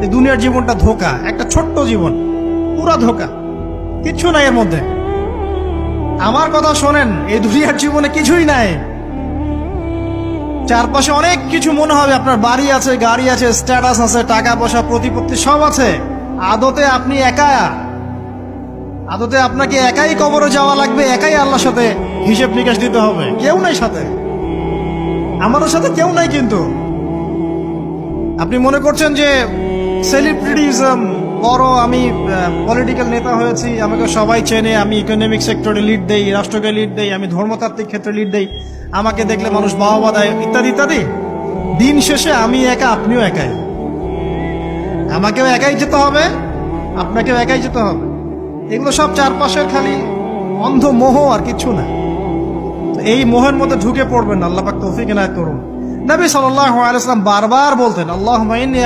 এই দুনিয়ার জীবনটা ধোঁকা, একটা ছোট্ট জীবন, পুরা ধোঁকা, কিচ্ছু নাই এর মধ্যে। আমার কথা শোনেন, এই দুনিয়ার জীবনে কিছুই নাই। চারপাশে অনেক কিছু মনে হবে, আপনার বাড়ি আছে, গাড়ি আছে, স্ট্যাটাস আছে, টাকা পয়সা, প্রতিপত্তি সব আছে। আদতে আপনি একা, আদতে আপনাকে একাই কবরে যাওয়া লাগবে, একাই আল্লাহর সাথে হিসেব নিকাশ দিতে হবে। কেউ নাই সাথে, আমাদের সাথে কেউ নাই। কিন্তু আপনি মনে করছেন যে সেলিব্রিটিজম, বড় আমি পলিটিক্যাল নেতা হয়েছি, আমাকে সবাই চেনে, আমি ইকোনমিক সেক্টরে লিড দেই, রাষ্ট্রকে লিড দেই, আমি ধর্মতাত্ত্বিক ক্ষেত্রে লিড দেই, আমাকে দেখলে মানুষ বাহবা দেয়, ইত্যাদি ইত্যাদি। দিন শেষে আমি একা, আপনিও একাই। আমাকেও একাই যেতে হবে, আপনাকেও একাই যেতে হবে। এগুলো সব চারপাশের খালি অন্ধ মোহ, আর কিছু না। এই মোহের মধ্যে ঢুকে পড়বেন না, আল্লাহ পাক তৌফিক এনায়েত করুন। নবী সাল্লাল্লাহু আলাইহি ওয়াসাল্লাম বারবার বলতেন, আল্লাহুম্মা ইন্নী